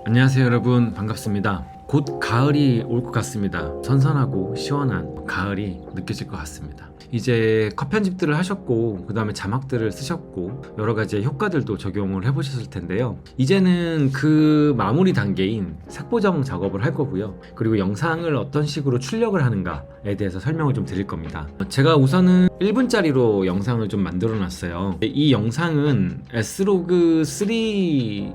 안녕하세요 여러분, 반갑습니다. 곧 가을이 올 것 같습니다. 선선하고 시원한 가을이 느껴질 것 같습니다. 이제 컷 편집들을 하셨고, 그 다음에 자막들을 쓰셨고, 여러 가지 효과들도 적용을 해보셨을 텐데요. 이제는 그 마무리 단계인 색보정 작업을 할 거고요. 그리고 영상을 어떤 식으로 출력을 하는가에 대해서 설명을 좀 드릴 겁니다. 제가 우선은 1분짜리로 영상을 좀 만들어 놨어요. 이 영상은 S로그 3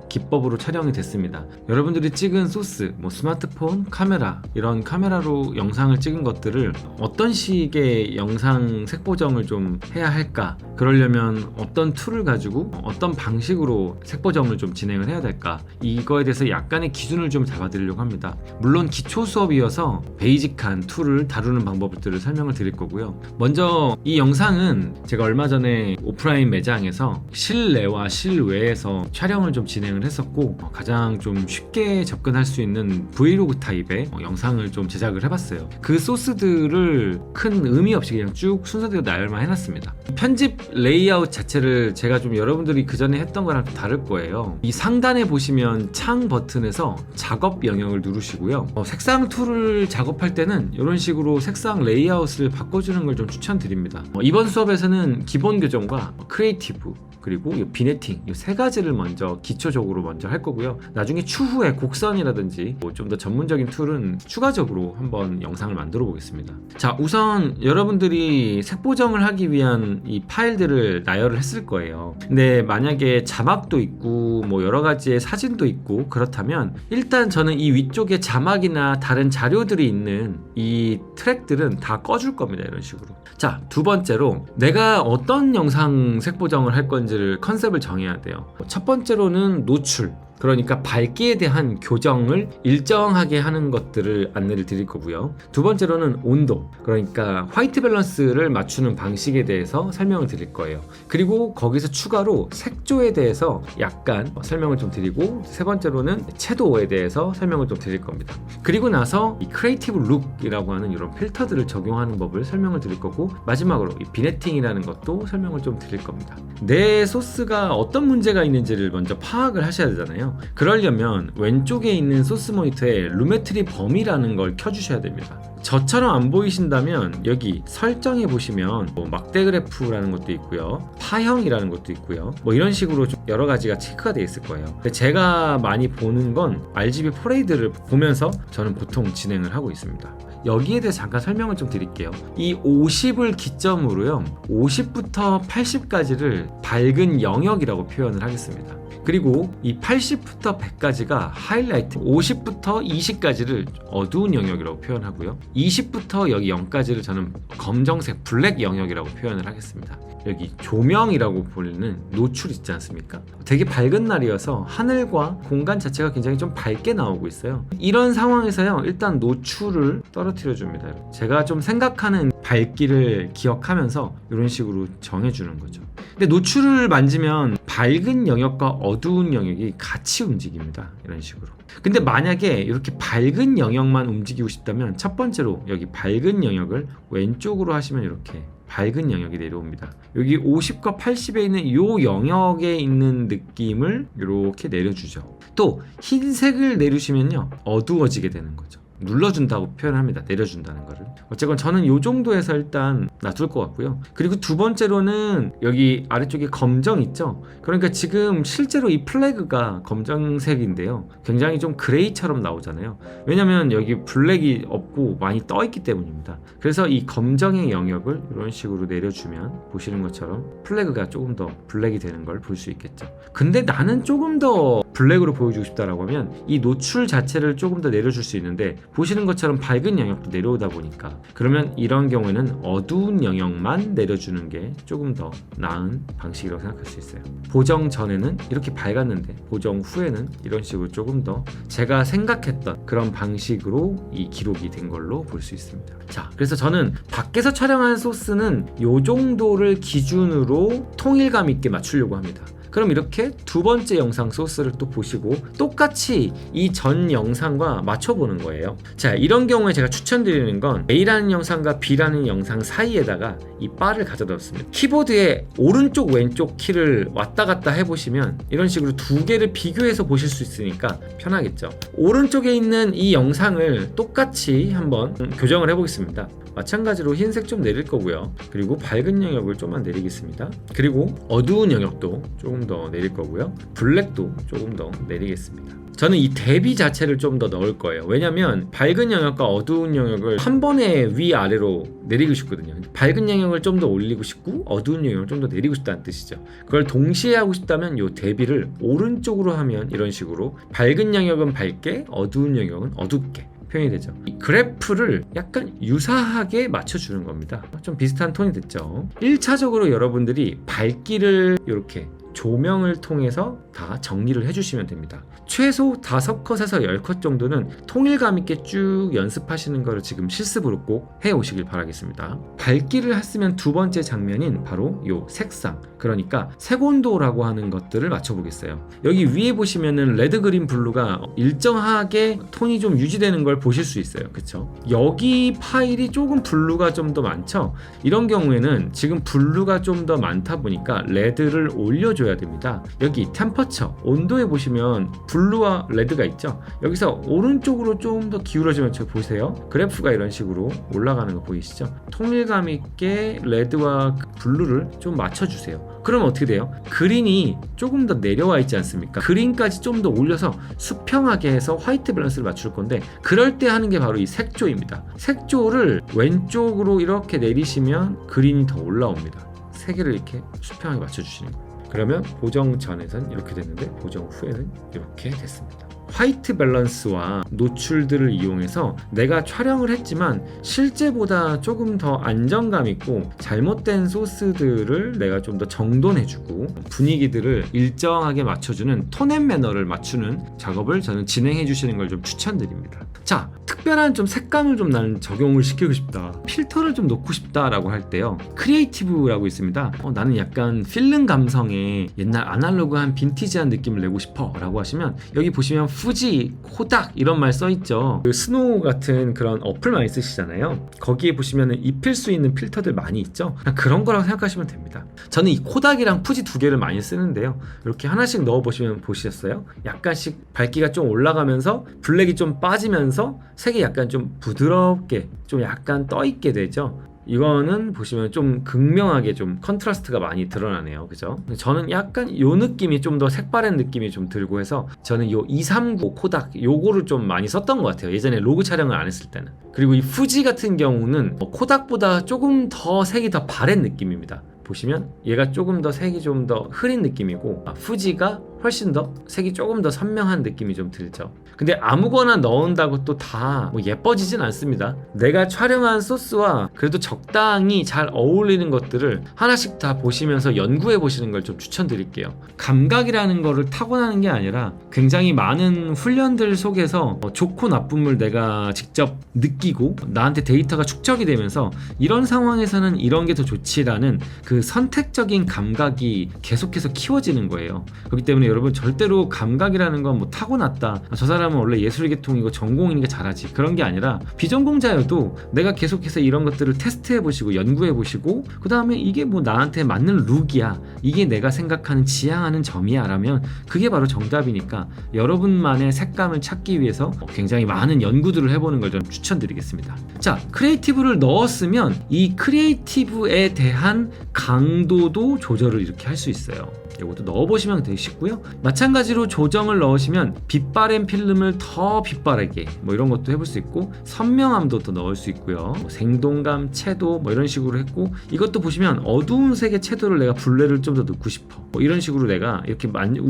기법으로 촬영이 됐습니다. 여러분들이 찍은 소스, 스마트폰, 카메라, 이런 카메라로 영상을 찍은 것들을 어떤 식의 영상 색보정을 좀 해야 할까, 그러려면 어떤 툴을 가지고 어떤 방식으로 색보정을 좀 진행을 해야 될까, 이거에 대해서 약간의 기준을 좀 잡아드리려고 합니다. 물론 기초 수업이어서 베이직한 툴을 다루는 방법들을 설명을 드릴 거고요. 먼저 이 영상은 제가 얼마 전에 오프라인 매장에서 실내와 실외에서 촬영을 좀 진행을 했었고, 가장 좀 쉽게 접근할 수 있는 브이로그 타입의 영상을 좀 제작을 해봤어요. 그 소스들을 큰 의미 없이 그냥 쭉 순서대로 나열만 해놨습니다. 편집 레이아웃 자체를 제가 좀 여러분들이 그 전에 했던 거랑 좀 다를 거예요. 이 상단에 보시면 창 버튼에서 작업 영역을 누르시고요. 색상 툴을 작업할 때는 이런 식으로 색상 레이아웃을 바꿔주는 걸 좀 추천드립니다. 이번 수업에서는 기본 교정과 크리에이티브, 그리고 비네팅, 이 세 가지를 먼저 기초적으로 먼저 할 거고요. 나중에 추후에 곡선이라든지 좀 더 전문적인 툴은 추가적으로 한번 영상을 만들어 보겠습니다. 자, 우선 여러분들이 색보정을 하기 위한 이 파일들을 나열을 했을 거예요. 근데 만약에 자막도 있고 여러 가지의 사진도 있고 그렇다면, 일단 저는 이 위쪽에 자막이나 다른 자료들이 있는 이 트랙들은 다 꺼줄 겁니다. 이런 식으로. 자, 두 번째로 내가 어떤 영상 색보정을 할 건지를 컨셉을 정해야 돼요. 첫 번째로는 노출, 그러니까 밝기에 대한 교정을 일정하게 하는 것들을 안내를 드릴 거고요. 두 번째로는 온도, 그러니까 화이트 밸런스를 맞추는 방식에 대해서 설명을 드릴 거예요. 그리고 거기서 추가로 색조에 대해서 약간 설명을 좀 드리고, 세 번째로는 채도에 대해서 설명을 좀 드릴 겁니다. 그리고 나서 이 크리에이티브 룩이라고 하는 이런 필터들을 적용하는 법을 설명을 드릴 거고, 마지막으로 이 비네팅이라는 것도 설명을 좀 드릴 겁니다. 내 소스가 어떤 문제가 있는지를 먼저 파악을 하셔야 되잖아요. 그러려면 왼쪽에 있는 소스 모니터에 루메트리 범위라는 걸 켜주셔야 됩니다. 저처럼 안 보이신다면 여기 설정해 보시면 막대 그래프라는 것도 있고요, 파형이라는 것도 있고요, 이런 식으로 좀 여러 가지가 체크가 되어 있을 거예요. 근데 제가 많이 보는 건 RGB 퍼레이드를 보면서 저는 보통 진행을 하고 있습니다. 여기에 대해서 잠깐 설명을 좀 드릴게요. 이 50을 기점으로요, 50부터 80까지를 밝은 영역이라고 표현을 하겠습니다. 그리고 이 80부터 100까지가 하이라이트, 50부터 20까지를 어두운 영역이라고 표현하고요, 20부터 여기 0까지를 저는 검정색 블랙 영역이라고 표현을 하겠습니다. 여기 조명이라고 불리는 노출 있지 않습니까? 되게 밝은 날이어서 하늘과 공간 자체가 굉장히 좀 밝게 나오고 있어요. 이런 상황에서요, 일단 노출을 떨어뜨려 줍니다. 제가 좀 생각하는 밝기를 기억하면서 이런 식으로 정해주는 거죠. 근데 노출을 만지면 밝은 영역과 어두운 영역이 같이 움직입니다. 이런 식으로. 근데 만약에 이렇게 밝은 영역만 움직이고 싶다면, 첫 번째로 여기 밝은 영역을 왼쪽으로 하시면 이렇게 밝은 영역이 내려옵니다. 여기 50과 80에 있는 이 영역에 있는 느낌을 이렇게 내려주죠. 또 흰색을 내리시면요, 어두워지게 되는 거죠. 눌러준다고 표현합니다. 내려준다는 거를. 어쨌건 저는 이 정도에서 일단 놔둘 것 같고요. 그리고 두 번째로는 여기 아래쪽에 검정 있죠? 그러니까 지금 실제로 이 플래그가 검정색인데요, 굉장히 좀 그레이처럼 나오잖아요. 왜냐면 여기 블랙이 없고 많이 떠 있기 때문입니다. 그래서 이 검정의 영역을 이런 식으로 내려주면 보시는 것처럼 플래그가 조금 더 블랙이 되는 걸 볼 수 있겠죠. 근데 나는 조금 더 블랙으로 보여주고 싶다라고 하면 이 노출 자체를 조금 더 내려줄 수 있는데, 보시는 것처럼 밝은 영역도 내려오다 보니까, 그러면 이런 경우에는 어두운 영역만 내려주는 게 조금 더 나은 방식이라고 생각할 수 있어요. 보정 전에는 이렇게 밝았는데 보정 후에는 이런 식으로 조금 더 제가 생각했던 그런 방식으로 이 기록이 된 걸로 볼 수 있습니다. 자, 그래서 저는 밖에서 촬영한 소스는 이 정도를 기준으로 통일감 있게 맞추려고 합니다. 그럼 이렇게 두 번째 영상 소스를 또 보시고 똑같이 이 전 영상과 맞춰보는 거예요. 자, 이런 경우에 제가 추천드리는 건 A라는 영상과 B라는 영상 사이에다가 이 바를 가져뒀습니다. 키보드에 오른쪽 왼쪽 키를 왔다 갔다 해보시면 이런 식으로 두 개를 비교해서 보실 수 있으니까 편하겠죠. 오른쪽에 있는 이 영상을 똑같이 한번 교정을 해보겠습니다. 마찬가지로 흰색 좀 내릴 거고요. 그리고 밝은 영역을 좀만 내리겠습니다. 그리고 어두운 영역도 조금 더 내릴 거고요. 블랙도 조금 더 내리겠습니다. 저는 이 대비 자체를 좀 더 넣을 거예요. 왜냐면 밝은 영역과 어두운 영역을 한 번에 위아래로 내리고 싶거든요. 밝은 영역을 좀 더 올리고 싶고 어두운 영역을 좀 더 내리고 싶다는 뜻이죠. 그걸 동시에 하고 싶다면 이 대비를 오른쪽으로 하면 이런 식으로 밝은 영역은 밝게 어두운 영역은 어둡게 표현이 되죠. 이 그래프를 약간 유사하게 맞춰주는 겁니다. 좀 비슷한 톤이 됐죠. 1차적으로 여러분들이 밝기를 이렇게 조명을 통해서 다 정리를 해주시면 됩니다. 최소 5컷에서 10컷 정도는 통일감 있게 쭉 연습하시는 거를 지금 실습으로 꼭 해오시길 바라겠습니다. 밝기를 했으면 두 번째 장면인 바로 이 색상, 그러니까 색온도라고 하는 것들을 맞춰보겠어요. 여기 위에 보시면은 레드, 그린, 블루가 일정하게 톤이 좀 유지되는 걸 보실 수 있어요. 그쵸? 여기 파일이 조금 블루가 좀 더 많죠? 이런 경우에는 지금 블루가 좀 더 많다 보니까 레드를 올려줘야 됩니다. 여기 템퍼처, 온도에 보시면 블루와 레드가 있죠. 여기서 오른쪽으로 좀 더 기울어지면 저 보세요. 그래프가 이런 식으로 올라가는 거 보이시죠? 통일감 있게 레드와 블루를 좀 맞춰주세요. 그럼 어떻게 돼요? 그린이 조금 더 내려와 있지 않습니까? 그린까지 좀 더 올려서 수평하게 해서 화이트 밸런스를 맞출 건데, 그럴 때 하는 게 바로 이 색조입니다. 색조를 왼쪽으로 이렇게 내리시면 그린이 더 올라옵니다. 세 개를 이렇게 수평하게 맞춰주시는 거예요. 그러면 보정 전에선 이렇게 됐는데 보정 후에는 이렇게 됐습니다. 화이트 밸런스와 노출들을 이용해서 내가 촬영을 했지만 실제보다 조금 더 안정감 있고 잘못된 소스들을 내가 좀 더 정돈해주고 분위기들을 일정하게 맞춰주는 톤앤 매너를 맞추는 작업을 저는 진행해 주시는 걸 좀 추천드립니다. 자, 특별한 좀 색감을 좀 나는 적용을 시키고 싶다, 필터를 좀 넣고 싶다라고 할 때요, 크리에이티브라고 있습니다. 나는 약간 필름 감성의 옛날 아날로그한 빈티지한 느낌을 내고 싶어 라고 하시면 여기 보시면 fuji, 코닥 이런 말 써있죠. 그 스노우 같은 그런 어플 많이 쓰시잖아요. 거기에 보시면 입힐 수 있는 필터들 많이 있죠. 그런 거라고 생각하시면 됩니다. 저는 이 코닥이랑 fuji 두 개를 많이 쓰는데요, 이렇게 하나씩 넣어보시면 보시겠어요? 약간씩 밝기가 좀 올라가면서 블랙이 좀 빠지면서 색이 약간 좀 부드럽게 좀 약간 떠있게 되죠. 이거는 보시면 좀 극명하게 좀 컨트라스트가 많이 드러나네요. 그죠? 저는 약간 요 느낌이 좀 더 색바랜 느낌이 좀 들고 해서 저는 요 239 코닥 요거를 좀 많이 썼던 것 같아요. 예전에 로그 촬영을 안 했을 때는. 그리고 이 fuji 같은 경우는 코닥보다 조금 더 색이 더 바랜 느낌입니다. 보시면 얘가 조금 더 색이 좀 더 흐린 느낌이고 fuji가 훨씬 더 색이 조금 더 선명한 느낌이 좀 들죠. 근데 아무거나 넣은다고 또 다 뭐 예뻐지진 않습니다. 내가 촬영한 소스와 그래도 적당히 잘 어울리는 것들을 하나씩 다 보시면서 연구해 보시는 걸 좀 추천드릴게요. 감각이라는 거를 타고나는 게 아니라 굉장히 많은 훈련들 속에서 좋고 나쁨을 내가 직접 느끼고 나한테 데이터가 축적이 되면서 이런 상황에서는 이런 게 더 좋지라는 그 선택적인 감각이 계속해서 키워지는 거예요. 그렇기 때문에 여러분 절대로 감각이라는 건 뭐 타고났다, 저 사람은 원래 예술계통이고 전공이니까 잘하지, 그런 게 아니라 비전공자여도 내가 계속해서 이런 것들을 테스트해보시고 연구해보시고 그 다음에 이게 뭐 나한테 맞는 룩이야, 이게 내가 생각하는 지향하는 점이야 라면 그게 바로 정답이니까 여러분만의 색감을 찾기 위해서 굉장히 많은 연구들을 해보는 걸 좀 추천드리겠습니다. 자, 크리에이티브를 넣었으면 이 크리에이티브에 대한 강도도 조절을 이렇게 할 수 있어요. 이것도 넣어보시면 되게 쉽고요. 마찬가지로 조정을 넣으시면 빛바랜 필름을 더 빛바라게 뭐 이런 것도 해볼 수 있고, 선명함도 더 넣을 수 있고요. 뭐 생동감, 채도 뭐 이런 식으로 했고, 이것도 보시면 어두운 색의 채도를 내가 블레를 좀 더 넣고 싶어 뭐 이런 식으로 내가 이렇게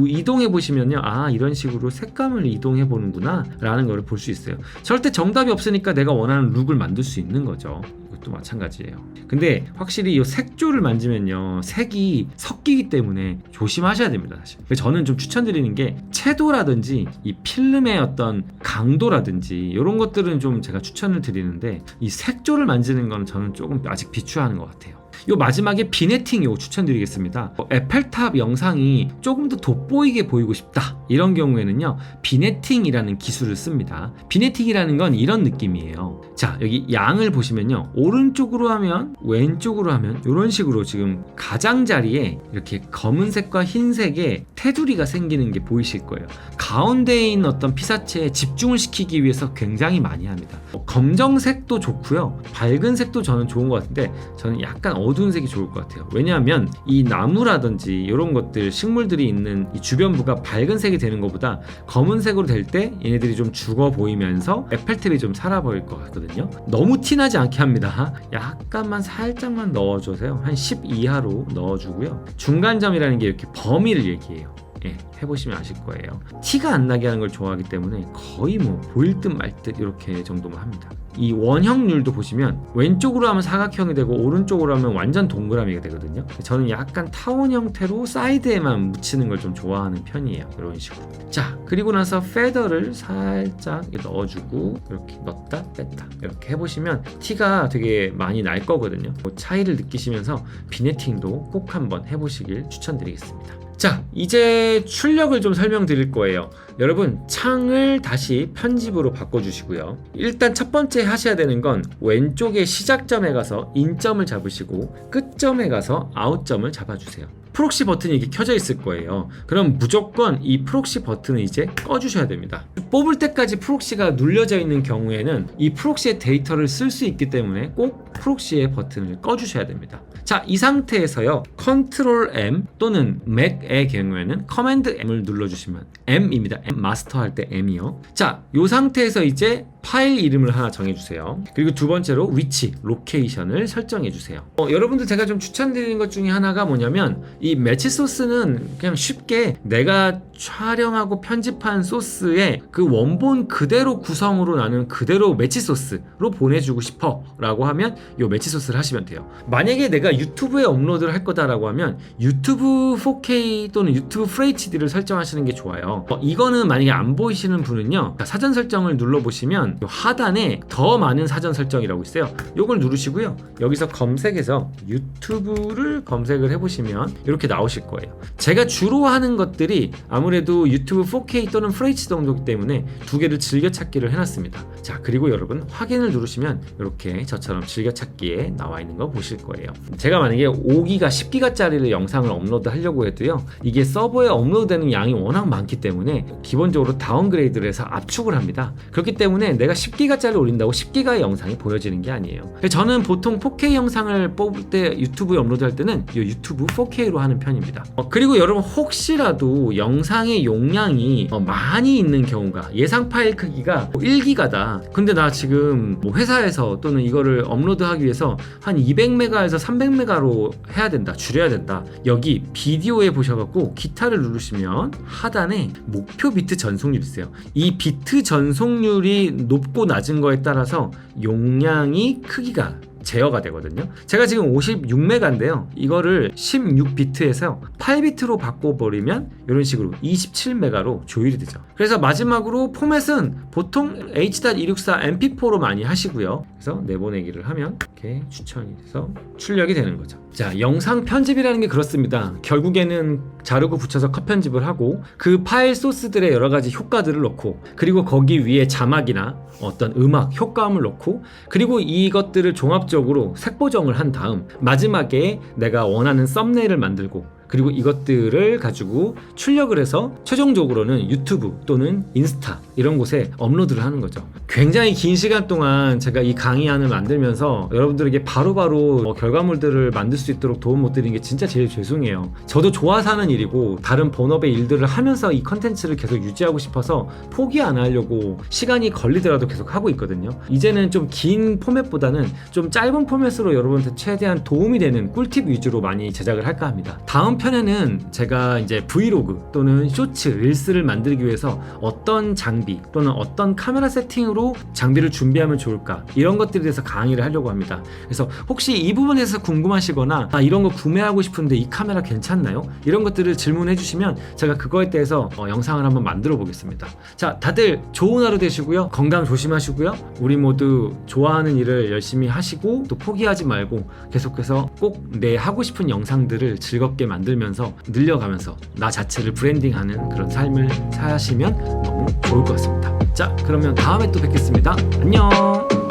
이동해 보시면요, 아 이런 식으로 색감을 이동해 보는구나 라는 거를 볼 수 있어요. 절대 정답이 없으니까 내가 원하는 룩을 만들 수 있는 거죠. 이것도 마찬가지예요. 근데 확실히 이 색조를 만지면요, 색이 섞이기 때문에 조심하셔야 됩니다. 사실 저는 좀 추천드리는 게 채도라든지 이 필름의 어떤 강도라든지 이런 것들은 좀 제가 추천을 드리는데, 이 색조를 만지는 건 저는 조금 아직 비추하는 것 같아요. 요 마지막에 비네팅 요 추천드리겠습니다. 에펠탑 영상이 조금 더 돋보이게 보이고 싶다 이런 경우에는요, 비네팅이라는 기술을 씁니다. 비네팅이라는 건 이런 느낌이에요. 자, 여기 양을 보시면요, 오른쪽으로 하면 왼쪽으로 하면 이런 식으로 지금 가장자리에 이렇게 검은색과 흰색의 테두리가 생기는 게 보이실 거예요. 가운데에 있는 어떤 피사체에 집중을 시키기 위해서 굉장히 많이 합니다. 검정색도 좋고요, 밝은 색도 저는 좋은 것 같은데 저는 약간 어두운 색이 좋을 것 같아요. 왜냐하면 이 나무라든지 이런 것들, 식물들이 있는 이 주변부가 밝은 색이 되는 것보다 검은색으로 될 때 얘네들이 좀 죽어 보이면서 에펠탑이 좀 살아 보일 것 같거든요. 너무 티나지 않게 합니다. 약간만 살짝만 넣어주세요. 한 10 이하로 넣어주고요. 중간점이라는 게 이렇게 범위를 얘기해요. 예, 해보시면 아실 거예요. 티가 안 나게 하는 걸 좋아하기 때문에 거의 뭐 보일 듯 말 듯 이렇게 정도만 합니다. 이 원형률도 보시면 왼쪽으로 하면 사각형이 되고 오른쪽으로 하면 완전 동그라미가 되거든요. 저는 약간 타원 형태로 사이드에만 묻히는 걸 좀 좋아하는 편이에요. 이런 식으로. 자, 그리고 나서 페더를 살짝 넣어주고 이렇게 넣었다 뺐다 이렇게 해보시면 티가 되게 많이 날 거거든요. 그 차이를 느끼시면서 비네팅도 꼭 한번 해보시길 추천드리겠습니다. 자, 이제 출력을 좀 설명드릴 거예요. 여러분, 창을 다시 편집으로 바꿔주시고요. 일단 첫 번째 하셔야 되는 건 왼쪽에 시작점에 가서 인점을 잡으시고 끝점에 가서 아웃점을 잡아주세요. 프록시 버튼이 이렇게 켜져 있을 거예요. 그럼 무조건 이 프록시 버튼을 이제 꺼주셔야 됩니다. 뽑을 때까지 프록시가 눌려져 있는 경우에는 이 프록시의 데이터를 쓸 수 있기 때문에 꼭 프록시의 버튼을 꺼주셔야 됩니다. 자, 이 상태에서요, 컨트롤 M 또는 맥의 경우에는 커맨드 M을 눌러주시면 M입니다. M 마스터 할 때 M이요. 자, 이 상태에서 이제 파일 이름을 하나 정해주세요. 그리고 두 번째로 위치, 로케이션을 설정해주세요. 여러분들 제가 좀 추천드리는 것 중에 하나가 뭐냐면, 이 매치 소스는 그냥 쉽게 내가 촬영하고 편집한 소스의 그 원본 그대로 구성으로 나는 그대로 매치 소스로 보내주고 싶어 라고 하면 이 매치 소스를 하시면 돼요. 만약에 내가 유튜브에 업로드를 할 거다라고 하면 유튜브 4K 또는 유튜브 FHD를 설정하시는 게 좋아요. 이거는 만약에 안 보이시는 분은요, 사전 설정을 눌러보시면 하단에 더 많은 사전 설정이라고 있어요. 이걸 누르시고요, 여기서 검색해서 유튜브를 검색을 해보시면 이렇게 나오실 거예요. 제가 주로 하는 것들이 아무래도 유튜브 4K 또는 FHD 정도이기 때문에 두 개를 즐겨찾기를 해놨습니다. 자, 그리고 여러분 확인을 누르시면 이렇게 저처럼 즐겨찾기에 나와 있는 거 보실 거예요. 제가 만약에 5기가 10기가짜리를 영상을 업로드 하려고 해도요, 이게 서버에 업로드되는 양이 워낙 많기 때문에 기본적으로 다운그레이드를 해서 압축을 합니다. 그렇기 때문에 내가 10기가짜리 올린다고 10기가의 영상이 보여지는 게 아니에요. 저는 보통 4K 영상을 뽑을 때 유튜브에 업로드할 때는 이 유튜브 4K로 하는 편입니다. 그리고 여러분 혹시라도 영상의 용량이 많이 있는 경우가, 예상 파일 크기가 1기가다. 근데 나 지금 뭐 회사에서 또는 이거를 업로드하기 위해서 한 200메가에서 300메가로 해야 된다, 줄여야 된다. 여기 비디오에 보셔갖고 기타를 누르시면 하단에 목표 비트 전송률이 있어요. 이 비트 전송률이 높고 낮은 거에 따라서 용량이 크기가 제어가 되거든요. 제가 지금 56메가인데요. 이거를 16비트에서 8비트로 바꿔버리면 이런 식으로 27메가로 조율이 되죠. 그래서 마지막으로 포맷은 보통 H.264 MP4로 많이 하시고요. 그래서 내보내기를 하면 이렇게 추천이 돼서 출력이 되는 거죠. 자, 영상 편집이라는 게 그렇습니다. 결국에는 자르고 붙여서 컷 편집을 하고 그 파일 소스들의 여러 가지 효과들을 넣고, 그리고 거기 위에 자막이나 어떤 음악, 효과음을 넣고, 그리고 이것들을 종합적으로 색 보정을 한 다음 마지막에 내가 원하는 썸네일을 만들고, 그리고 이것들을 가지고 출력을 해서 최종적으로는 유튜브 또는 인스타 이런 곳에 업로드를 하는 거죠. 굉장히 긴 시간 동안 제가 이 강의안을 만들면서 여러분들에게 바로바로 결과물들을 만들 수 있도록 도움 못 드린 게 진짜 제일 죄송해요. 저도 좋아서 하는 일이고 다른 본업의 일들을 하면서 이 컨텐츠를 계속 유지하고 싶어서 포기 안 하려고 시간이 걸리더라도 계속 하고 있거든요. 이제는 좀 긴 포맷보다는 좀 짧은 포맷으로 여러분한테 최대한 도움이 되는 꿀팁 위주로 많이 제작을 할까 합니다. 다음 편에는 제가 이제 브이로그 또는 쇼츠, 릴스를 만들기 위해서 어떤 장비 또는 어떤 카메라 세팅으로 장비를 준비하면 좋을까, 이런 것들에 대해서 강의를 하려고 합니다. 그래서 혹시 이 부분에서 궁금하시거나 이런 거 구매하고 싶은데 이 카메라 괜찮나요? 이런 것들을 질문해 주시면 제가 그거에 대해서 영상을 한번 만들어 보겠습니다. 자, 다들 좋은 하루 되시고요. 건강 조심하시고요. 우리 모두 좋아하는 일을 열심히 하시고 또 포기하지 말고 계속해서 꼭 내 하고 싶은 영상들을 즐겁게 만들면서 늘려가면서 나 자체를 브랜딩하는 그런 삶을 사시면 너무 좋을 것 같습니다. 자, 그러면 다음에 또 뵙겠습니다. 안녕.